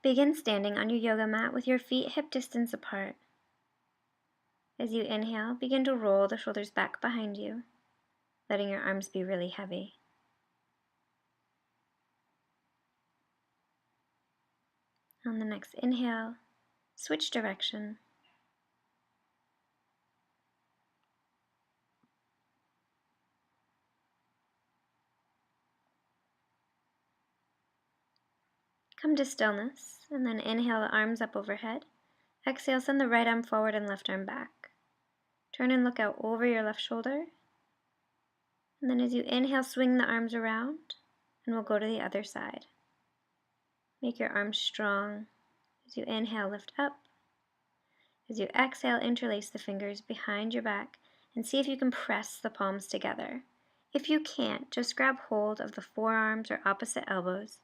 Begin standing on your yoga mat with your feet hip distance apart. As you inhale, begin to roll the shoulders back behind you, letting your arms be really heavy. On the next inhale, switch direction. Come to stillness, and then inhale the arms up overhead. Exhale, send the right arm forward and left arm back. Turn and look out over your left shoulder. And then as you inhale, swing the arms around, and we'll go to the other side. Make your arms strong. As you inhale, lift up. As you exhale, interlace the fingers behind your back and see if you can press the palms together. If you can't, just grab hold of the forearms or opposite elbows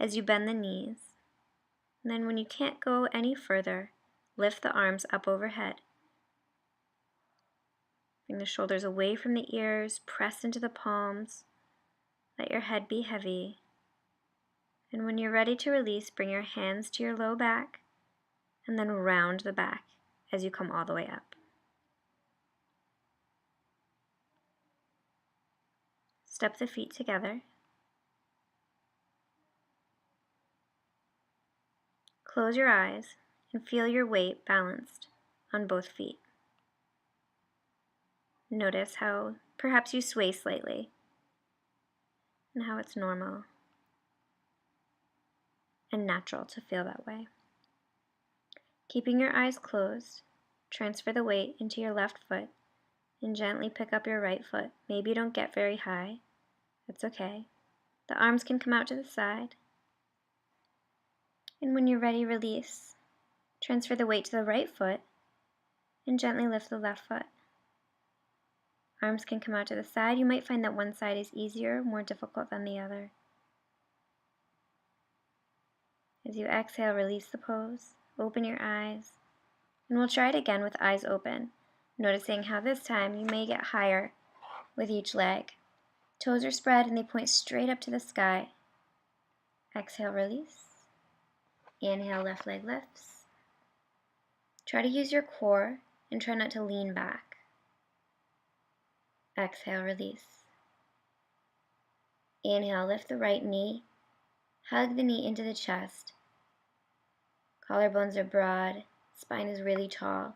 as you bend the knees. And then when you can't go any further, lift the arms up overhead. Bring the shoulders away from the ears, press into the palms. Let your head be heavy. And when you're ready to release, bring your hands to your low back and then round the back as you come all the way up. Step the feet together. Close your eyes and feel your weight balanced on both feet. Notice how perhaps you sway slightly and how it's normal and natural to feel that way. Keeping your eyes closed, transfer the weight into your left foot and gently pick up your right foot. Maybe you don't get very high. That's okay. The arms can come out to the side. And when you're ready, release. Transfer the weight to the right foot and gently lift the left foot. Arms can come out to the side. You might find that one side is easier, more difficult than the other. As you exhale, release the pose. Open your eyes. And we'll try it again with eyes open, noticing how this time you may get higher with each leg. Toes are spread and they point straight up to the sky. Exhale, release. Inhale, left leg lifts. Try to use your core and try not to lean back. Exhale, release. Inhale, lift the right knee. Hug the knee into the chest. Collarbones are broad. Spine is really tall.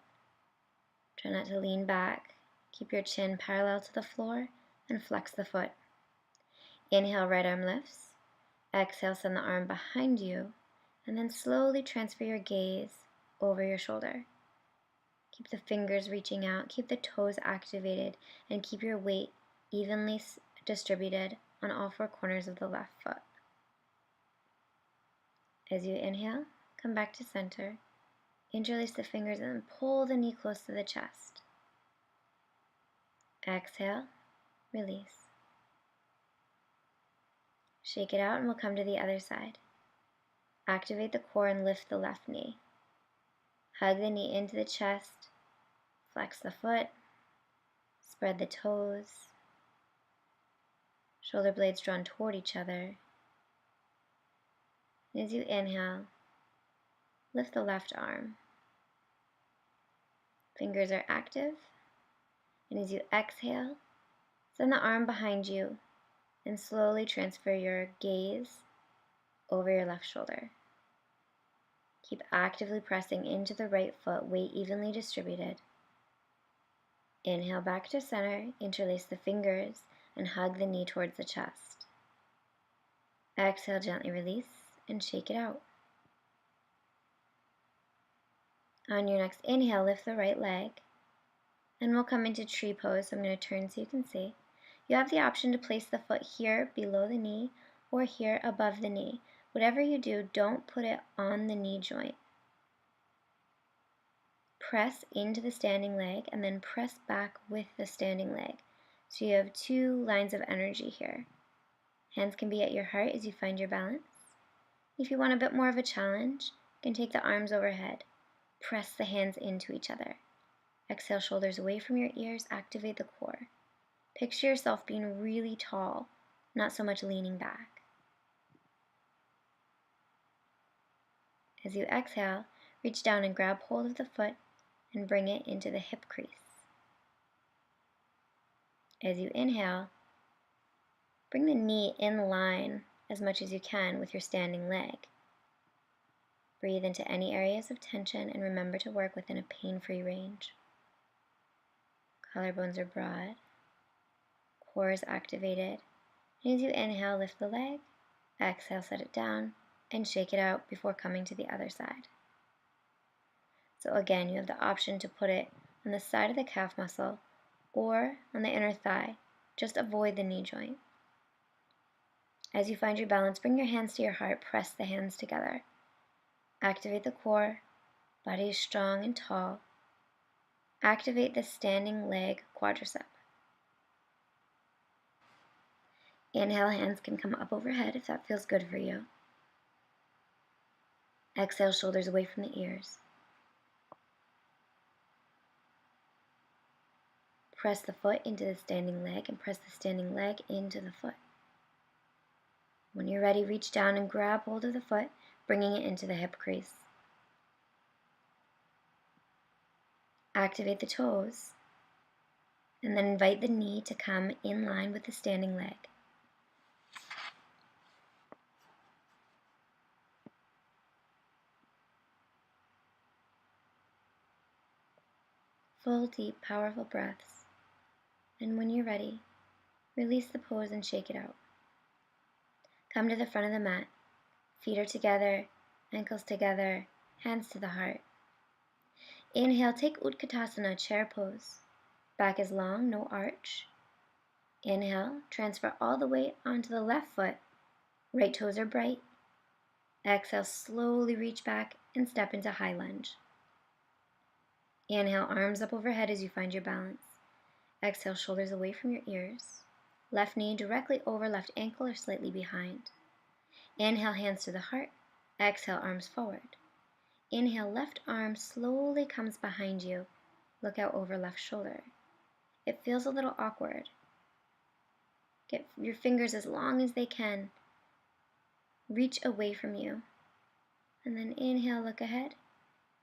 Try not to lean back. Keep your chin parallel to the floor and flex the foot. Inhale, right arm lifts. Exhale, send the arm behind you. And then slowly transfer your gaze over your shoulder. Keep the fingers reaching out, keep the toes activated, and keep your weight evenly distributed on all four corners of the left foot. As you inhale, come back to center. Interlace the fingers and then pull the knee close to the chest. Exhale, release. Shake it out and we'll come to the other side. Activate the core and lift the left knee. Hug the knee into the chest, flex the foot, spread the toes, shoulder blades drawn toward each other. And as you inhale, lift the left arm. Fingers are active, and as you exhale, send the arm behind you and slowly transfer your gaze over your left shoulder. Keep actively pressing into the right foot, weight evenly distributed. Inhale back to center, interlace the fingers, and hug the knee towards the chest. Exhale, gently release, and shake it out. On your next inhale, lift the right leg, and we'll come into tree pose. So I'm going to turn so you can see. You have the option to place the foot here below the knee or here above the knee. Whatever you do, don't put it on the knee joint. Press into the standing leg and then press back with the standing leg. So you have two lines of energy here. Hands can be at your heart as you find your balance. If you want a bit more of a challenge, you can take the arms overhead. Press the hands into each other. Exhale, shoulders away from your ears, activate the core. Picture yourself being really tall, not so much leaning back. As you exhale, reach down and grab hold of the foot and bring it into the hip crease. As you inhale, bring the knee in line as much as you can with your standing leg. Breathe into any areas of tension and remember to work within a pain-free range. Collarbones are broad, core is activated, and as you inhale, lift the leg, exhale, set it down, and shake it out before coming to the other side. So again, you have the option to put it on the side of the calf muscle or on the inner thigh. Just avoid the knee joint. As you find your balance, bring your hands to your heart, press the hands together. Activate the core, body is strong and tall. Activate the standing leg quadricep. Inhale, hands can come up overhead if that feels good for you. Exhale, shoulders away from the ears. Press the foot into the standing leg and press the standing leg into the foot. When you're ready, reach down and grab hold of the foot, bringing it into the hip crease. Activate the toes, and then invite the knee to come in line with the standing leg. Full, deep, powerful breaths. And when you're ready, release the pose and shake it out. Come to the front of the mat. Feet are together, ankles together, hands to the heart. Inhale, take Utkatasana, chair pose. Back is long, no arch. Inhale, transfer all the weight onto the left foot. Right toes are bright. Exhale, slowly reach back and step into high lunge. Inhale, arms up overhead as you find your balance. Exhale, shoulders away from your ears. Left knee directly over left ankle or slightly behind. Inhale, hands to the heart. Exhale, arms forward. Inhale, left arm slowly comes behind you. Look out over left shoulder. It feels a little awkward. Get your fingers as long as they can. Reach away from you. And then inhale, look ahead.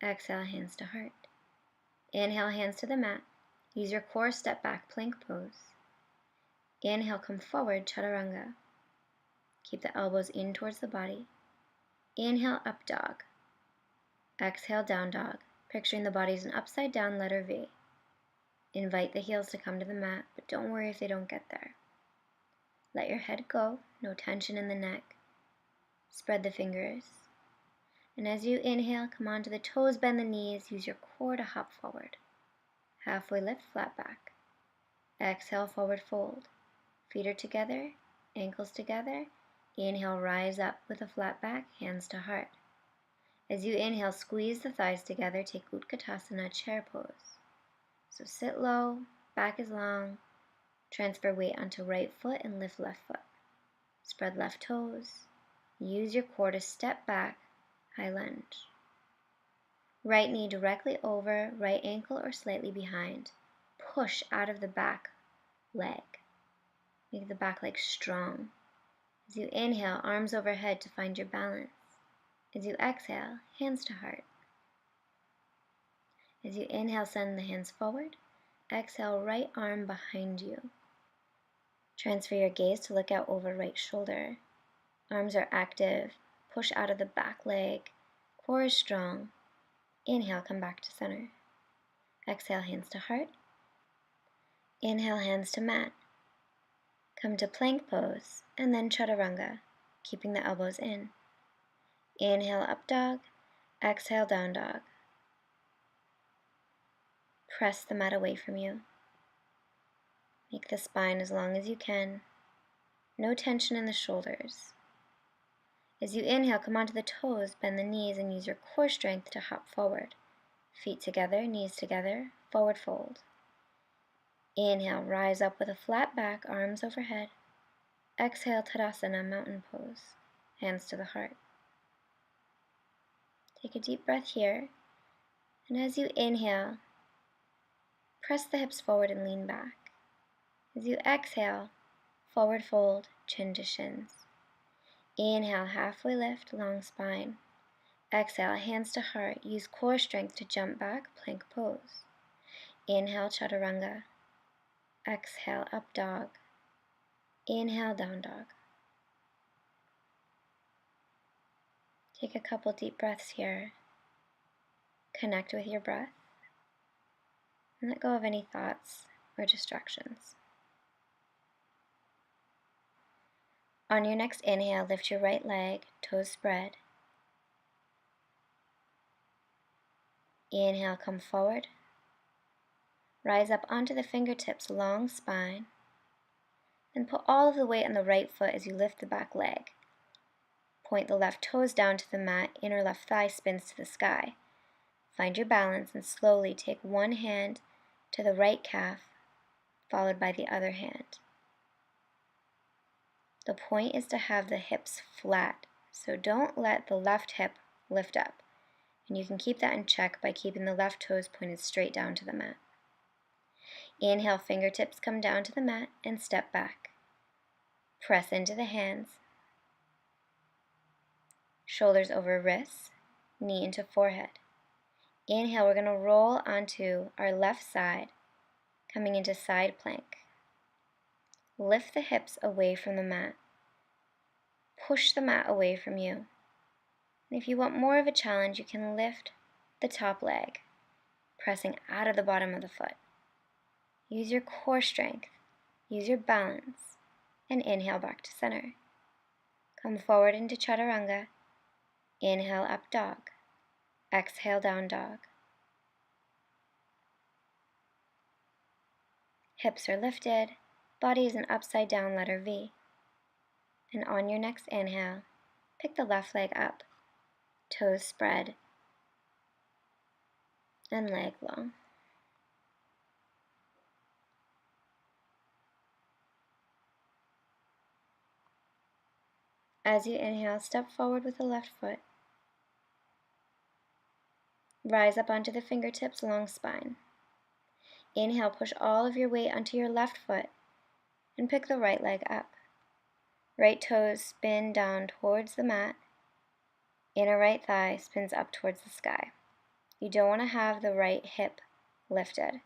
Exhale, hands to heart. Inhale, hands to the mat. Use your core, step back, plank pose. Inhale, come forward, chaturanga. Keep the elbows in towards the body. Inhale, up dog. Exhale, down dog, picturing the body as an upside down letter V. Invite the heels to come to the mat, but don't worry if they don't get there. Let your head go, no tension in the neck. Spread the fingers. And as you inhale, come onto the toes, bend the knees, use your core to hop forward. Halfway lift, flat back. Exhale, forward fold. Feet are together, ankles together. Inhale, rise up with a flat back, hands to heart. As you inhale, squeeze the thighs together, take Utkatasana, chair pose. So sit low, back is long, transfer weight onto right foot and lift left foot. Spread left toes, use your core to step back, high lunge. Right knee directly over, right ankle or slightly behind. Push out of the back leg. Make the back leg strong. As you inhale, arms overhead to find your balance. As you exhale, hands to heart. As you inhale, send the hands forward. Exhale, right arm behind you. Transfer your gaze to look out over right shoulder. Arms are active. Push out of the back leg. Core is strong. Inhale, come back to center. Exhale, hands to heart. Inhale, hands to mat. Come to plank pose, and then chaturanga, keeping the elbows in. Inhale, up dog. Exhale, down dog. Press the mat away from you. Make the spine as long as you can. No tension in the shoulders. As you inhale, come onto the toes, bend the knees, and use your core strength to hop forward. Feet together, knees together, forward fold. Inhale, rise up with a flat back, arms overhead. Exhale, Tadasana, mountain pose, hands to the heart. Take a deep breath here, and as you inhale, press the hips forward and lean back. As you exhale, forward fold, chin to shins. Inhale, halfway lift, long spine. Exhale, hands to heart. Use core strength to jump back, plank pose. Inhale, chaturanga. Exhale, up dog. Inhale, down dog. Take a couple deep breaths here. Connect with your breath. And let go of any thoughts or distractions. On your next inhale, lift your right leg, toes spread. Inhale, come forward. Rise up onto the fingertips, long spine. Then put all of the weight on the right foot as you lift the back leg. Point the left toes down to the mat, inner left thigh spins to the sky. Find your balance and slowly take one hand to the right calf, followed by the other hand. The point is to have the hips flat, so don't let the left hip lift up. And you can keep that in check by keeping the left toes pointed straight down to the mat. Inhale, fingertips come down to the mat and step back. Press into the hands. Shoulders over wrists, knee into forehead. Inhale, we're going to roll onto our left side, coming into side plank. Lift the hips away from the mat. Push the mat away from you. And if you want more of a challenge, you can lift the top leg, pressing out of the bottom of the foot. Use your core strength, use your balance, and inhale back to center. Come forward into chaturanga. Inhale, up dog. Exhale, down dog. Hips are lifted, body is an upside down letter V. And on your next inhale, pick the left leg up, toes spread, and leg long. As you inhale, step forward with the left foot. Rise up onto the fingertips, long spine. Inhale, push all of your weight onto your left foot and pick the right leg up. Right toes spin down towards the mat. Inner right thigh spins up towards the sky. You don't want to have the right hip lifted.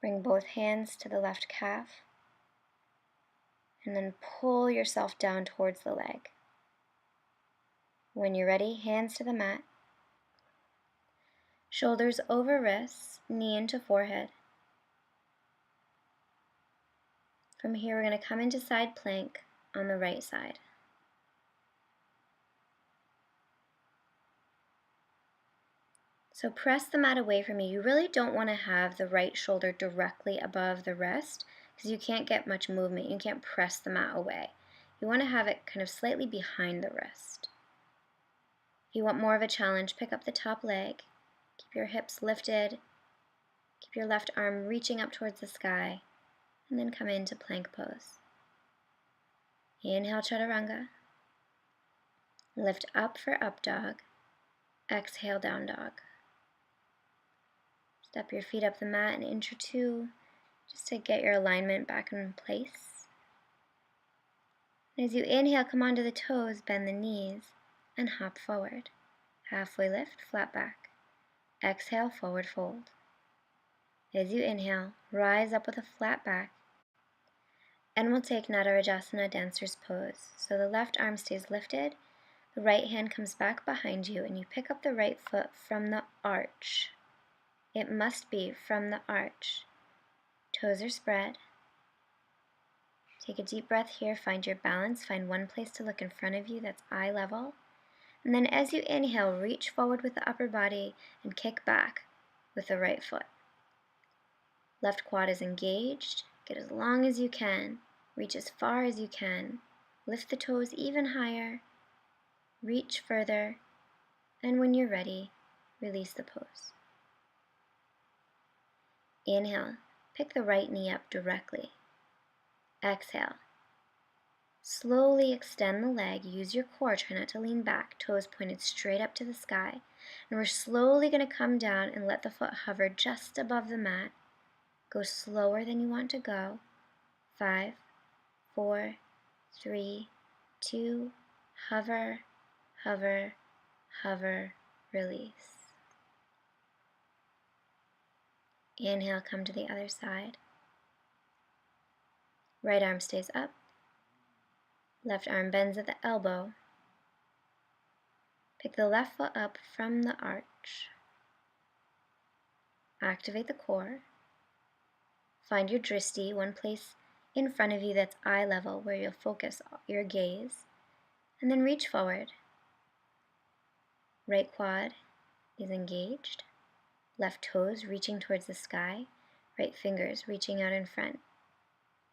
Bring both hands to the left calf and then pull yourself down towards the leg. When you're ready, hands to the mat. Shoulders over wrists, knee into forehead. From here, we're going to come into side plank on the right side. So press the mat away from you. You really don't want to have the right shoulder directly above the wrist because you can't get much movement. You can't press the mat away. You want to have it kind of slightly behind the wrist. If you want more of a challenge, pick up the top leg. Keep your hips lifted. Keep your left arm reaching up towards the sky. And then come into plank pose. Inhale, chaturanga. Lift up for up dog. Exhale, down dog. Step your feet up the mat an inch or two just to get your alignment back in place. And as you inhale, come onto the toes, bend the knees, and hop forward. Halfway lift, flat back. Exhale, forward fold. As you inhale, rise up with a flat back. And we'll take Natarajasana, dancer's pose. So the left arm stays lifted, the right hand comes back behind you, and you pick up the right foot from the arch. It must be from the arch. Toes are spread. Take a deep breath here, find your balance, find one place to look in front of you that's eye level. And then as you inhale, reach forward with the upper body and kick back with the right foot. Left quad is engaged. Get as long as you can. Reach as far as you can. Lift the toes even higher. Reach further. And when you're ready, release the pose. Inhale, pick the right knee up directly. Exhale. Slowly extend the leg, use your core, try not to lean back, toes pointed straight up to the sky. And we're slowly going to come down and let the foot hover just above the mat. Go slower than you want to go. 5, 4, 3, 2, hover, hover, hover, release. Inhale, come to the other side. Right arm stays up. Left arm bends at the elbow. Pick the left foot up from the arch. Activate the core. Find your drishti, one place in front of you that's eye level where you'll focus your gaze, and then reach forward. Right quad is engaged. Left toes reaching towards the sky. Right fingers reaching out in front.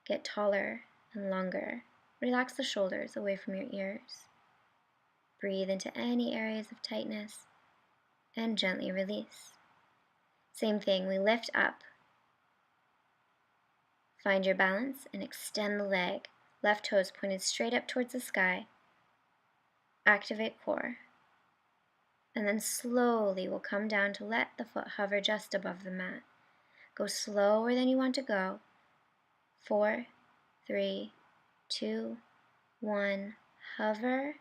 Get taller and longer. Relax the shoulders away from your ears. Breathe into any areas of tightness and gently release. Same thing, we lift up. Find your balance and extend the leg. Left toes pointed straight up towards the sky. Activate core. And then slowly we'll come down to let the foot hover just above the mat. Go slower than you want to go. 4, 3, 2, 1. Hover,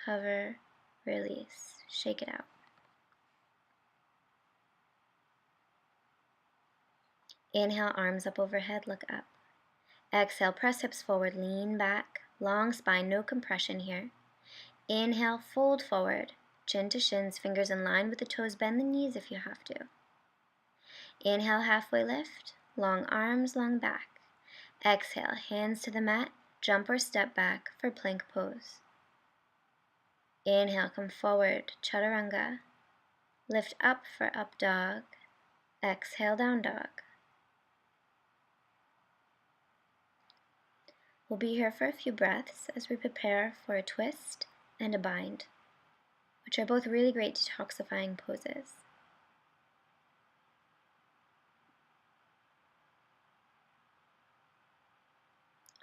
hover, release. Shake it out. Inhale, arms up overhead, look up. Exhale, press hips forward, lean back. Long spine, no compression here. Inhale, fold forward. Chin to shins, fingers in line with the toes, bend the knees if you have to. Inhale, halfway lift, long arms, long back. Exhale, hands to the mat, jump or step back for plank pose. Inhale, come forward, chaturanga. Lift up for up dog. Exhale, down dog. We'll be here for a few breaths as we prepare for a twist and a bind, which are both really great detoxifying poses.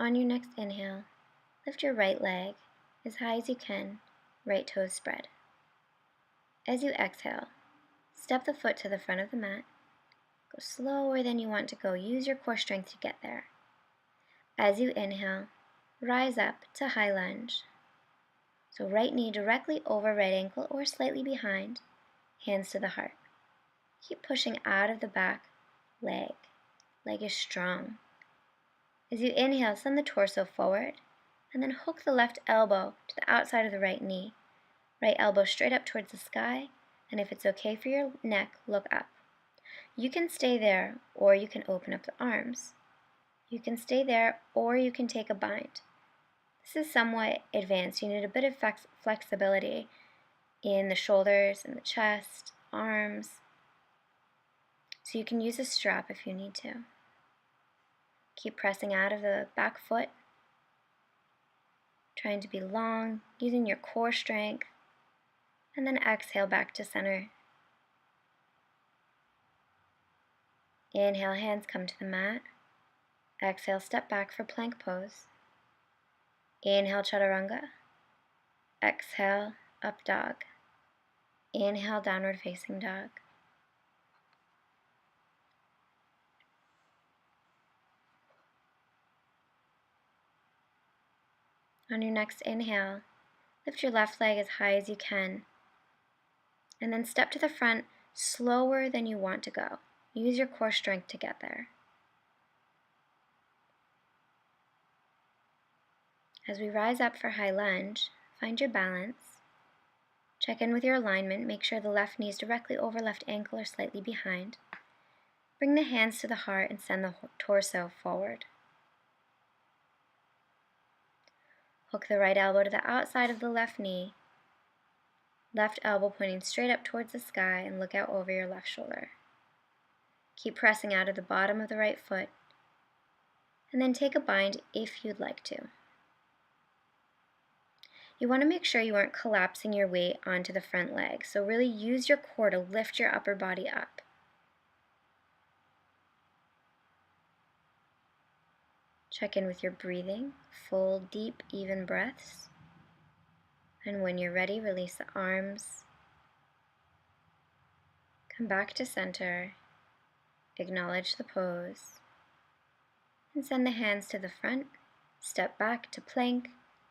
On your next inhale, lift your right leg as high as you can, right toes spread. As you exhale, step the foot to the front of the mat. Go slower than you want to go. Use your core strength to get there. As you inhale, rise up to high lunge. So right knee directly over right ankle or slightly behind, hands to the heart. Keep pushing out of the back leg. Leg is strong. As you inhale, send the torso forward and then hook the left elbow to the outside of the right knee. Right elbow straight up towards the sky, and if it's okay for your neck, look up. You can stay there or you can open up the arms. You can stay there or you can take a bind. This is somewhat advanced. You need a bit of flexibility in the shoulders and the chest, arms. So you can use a strap if you need to. Keep pressing out of the back foot. Trying to be long, using your core strength. And then exhale back to center. Inhale, hands come to the mat. Exhale, step back for plank pose. Inhale, chaturanga. Exhale, up dog. Inhale, downward facing dog. On your next inhale, lift your left leg as high as you can. And then step to the front slower than you want to go. Use your core strength to get there. As we rise up for high lunge, find your balance. Check in with your alignment. Make sure the left knee is directly over left ankle or slightly behind. Bring the hands to the heart and send the torso forward. Hook the right elbow to the outside of the left knee. Left elbow pointing straight up towards the sky and look out over your left shoulder. Keep pressing out of the bottom of the right foot. And then take a bind if you'd like to. You want to make sure you aren't collapsing your weight onto the front leg, so really use your core to lift your upper body up. Check in with your breathing, full, deep, even breaths. And when you're ready, release the arms. Come back to center, acknowledge the pose, and send the hands to the front, step back to plank,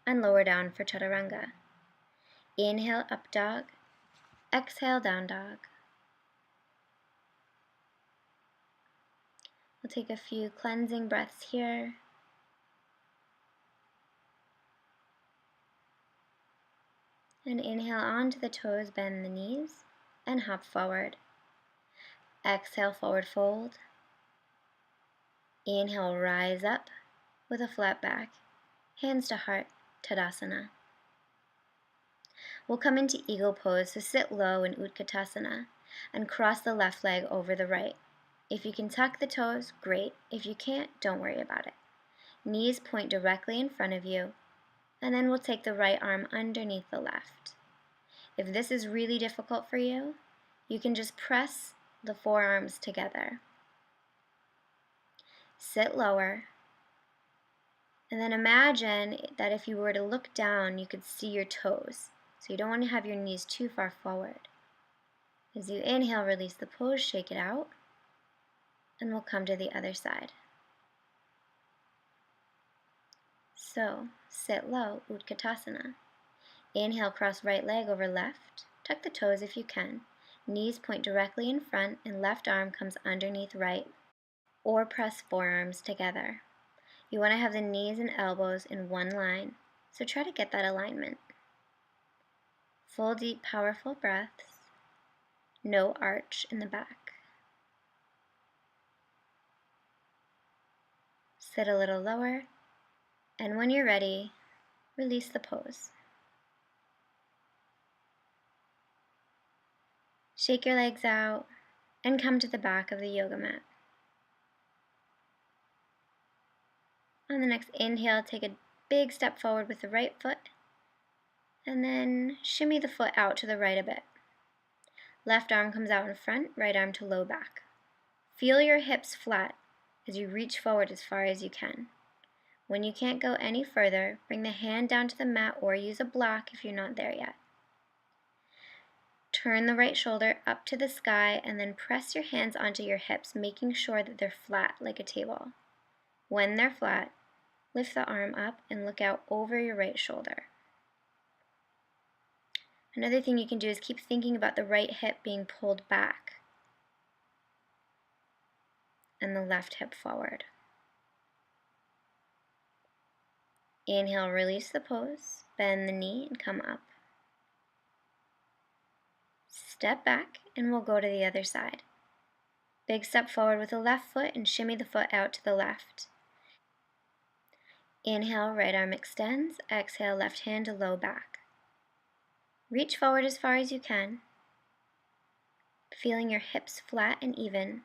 and lower down for chaturanga. Inhale, up dog. Exhale, down dog. We'll take a few cleansing breaths here. And inhale onto the toes, bend the knees, and hop forward. Exhale, forward fold. Inhale, rise up with a flat back, hands to heart, Tadasana. We'll come into Eagle Pose, so sit low in Utkatasana and cross the left leg over the right. If you can tuck the toes, great. If you can't, don't worry about it. Knees point directly in front of you, and then we'll take the right arm underneath the left. If this is really difficult for you, you can just press the forearms together. Sit lower, and then imagine that if you were to look down, you could see your toes. So you don't want to have your knees too far forward. As you inhale, release the pose, shake it out, and we'll come to the other side. So, sit low, Utkatasana. Inhale, cross right leg over left. Tuck the toes if you can. Knees point directly in front and left arm comes underneath right. Or press forearms together. You want to have the knees and elbows in one line, so try to get that alignment. Full, deep, powerful breaths. No arch in the back. Sit a little lower, and when you're ready, release the pose. Shake your legs out and come to the back of the yoga mat. On the next inhale, take a big step forward with the right foot, and then shimmy the foot out to the right a bit. Left arm comes out in front, right arm to low back. Feel your hips flat as you reach forward as far as you can. When you can't go any further, bring the hand down to the mat or use a block if you're not there yet. Turn the right shoulder up to the sky and then press your hands onto your hips, making sure that they're flat like a table. When they're flat, lift the arm up and look out over your right shoulder. Another thing you can do is keep thinking about the right hip being pulled back and the left hip forward. Inhale, release the pose, bend the knee and come up. Step back and we'll go to the other side. Big step forward with the left foot and shimmy the foot out to the left. Inhale, right arm extends. Exhale, left hand to low back. Reach forward as far as you can, feeling your hips flat and even.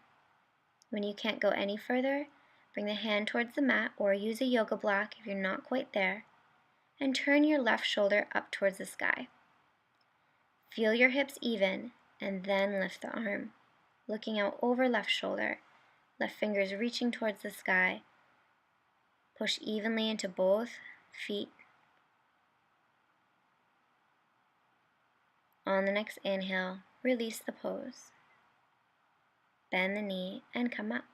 When you can't go any further, bring the hand towards the mat or use a yoga block if you're not quite there, and turn your left shoulder up towards the sky. Feel your hips even, and then lift the arm, looking out over left shoulder, left fingers reaching towards the sky. Push evenly into both feet. On the next inhale, release the pose. Bend the knee and come up.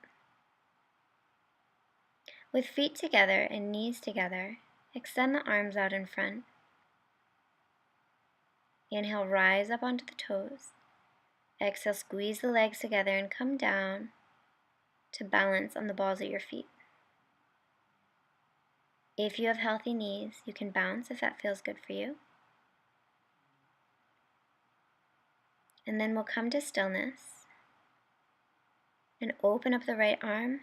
With feet together and knees together, extend the arms out in front. Inhale, rise up onto the toes. Exhale, squeeze the legs together and come down to balance on the balls of your feet. If you have healthy knees, you can bounce if that feels good for you. And then we'll come to stillness and open up the right arm,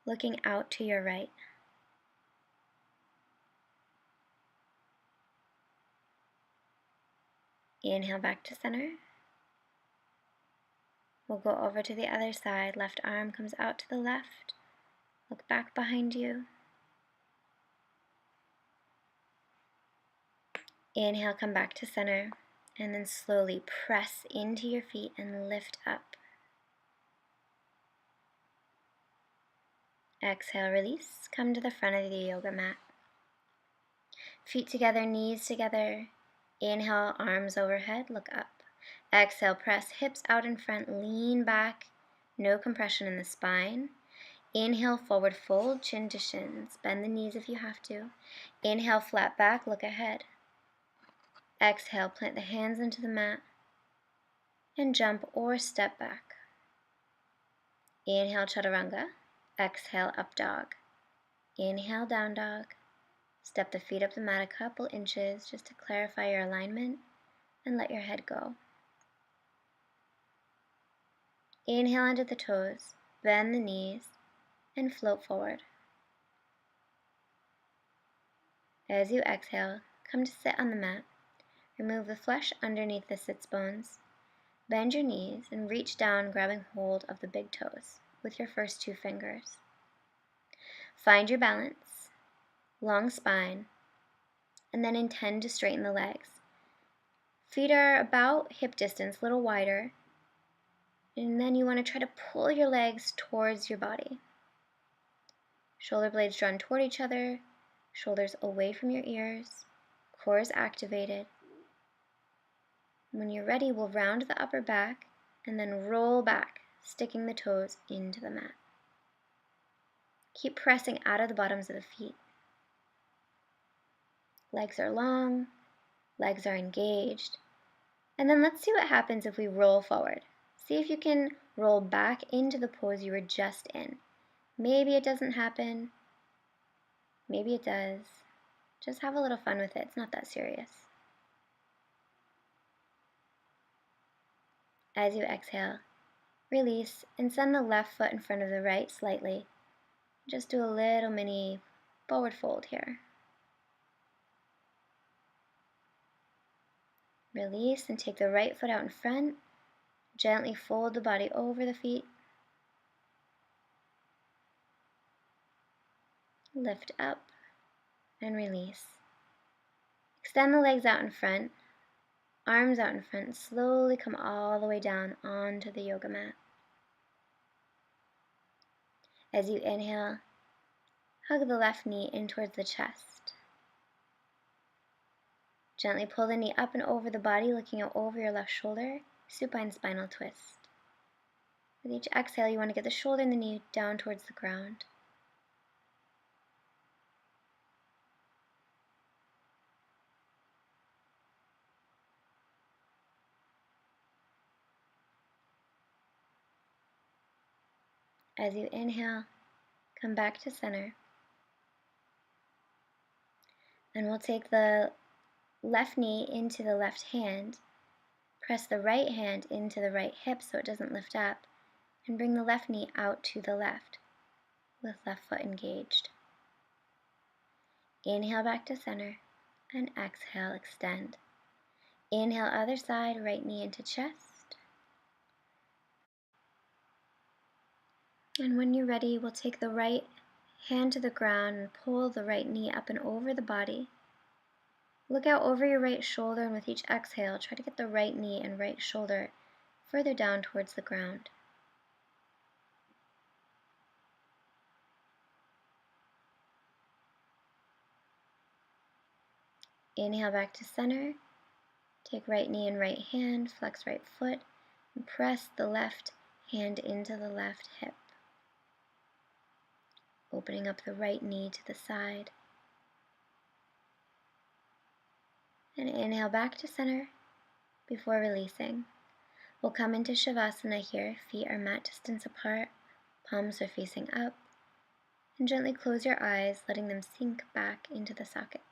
looking out to your right. Inhale back to center. We'll go over to the other side. Left arm comes out to the left. Look back behind you. Inhale, come back to center. And then slowly press into your feet and lift up. Exhale, release. Come to the front of the yoga mat. Feet together, knees together. Inhale, arms overhead, look up. Exhale, press hips out in front, lean back. No compression in the spine. Inhale, forward fold, chin to shins. Bend the knees if you have to. Inhale, flat back, look ahead. Exhale, plant the hands into the mat and jump or step back. Inhale, chaturanga. Exhale, up dog. Inhale, down dog. Step the feet up the mat a couple inches just to clarify your alignment and let your head go. Inhale into the toes, bend the knees, and float forward. As you exhale, come to sit on the mat. Remove the flesh underneath the sits bones. Bend your knees and reach down, grabbing hold of the big toes with your first 2 fingers. Find your balance, long spine, and then intend to straighten the legs. Feet are about hip distance, a little wider, and then you want to try to pull your legs towards your body. Shoulder blades drawn toward each other, shoulders away from your ears, core is activated. When you're ready, we'll round the upper back and then roll back, sticking the toes into the mat. Keep pressing out of the bottoms of the feet. Legs are long, legs are engaged. And then let's see what happens if we roll forward. See if you can roll back into the pose you were just in. Maybe it doesn't happen. Maybe it does. Just have a little fun with it. It's not that serious. As you exhale, release and send the left foot in front of the right slightly. Just do a little mini forward fold here. Release and take the right foot out in front. Gently fold the body over the feet. Lift up and release. Extend the legs out in front, arms out in front, and slowly come all the way down onto the yoga mat. As you inhale, hug the left knee in towards the chest. Gently pull the knee up and over the body, looking out over your left shoulder, supine spinal twist. With each exhale, you want to get the shoulder and the knee down towards the ground. As you inhale, come back to center. And we'll take the left knee into the left hand, press the right hand into the right hip so it doesn't lift up, and bring the left knee out to the left with left foot engaged. Inhale back to center and exhale, extend. Inhale, other side, right knee into chest. And when you're ready, we'll take the right hand to the ground and pull the right knee up and over the body. Look out over your right shoulder, and with each exhale, try to get the right knee and right shoulder further down towards the ground. Inhale back to center. Take right knee and right hand, flex right foot, and press the left hand into the left hip. Opening up the right knee to the side. And inhale back to center before releasing. We'll come into Shavasana here. Feet are mat distance apart, palms are facing up. And gently close your eyes, letting them sink back into the sockets.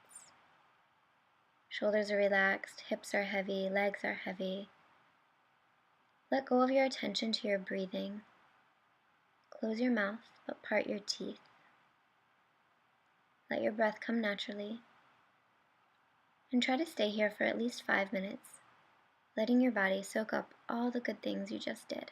Shoulders are relaxed, hips are heavy, legs are heavy. Let go of your attention to your breathing. Close your mouth, but part your teeth. Let your breath come naturally. And try to stay here for at least 5 minutes, letting your body soak up all the good things you just did.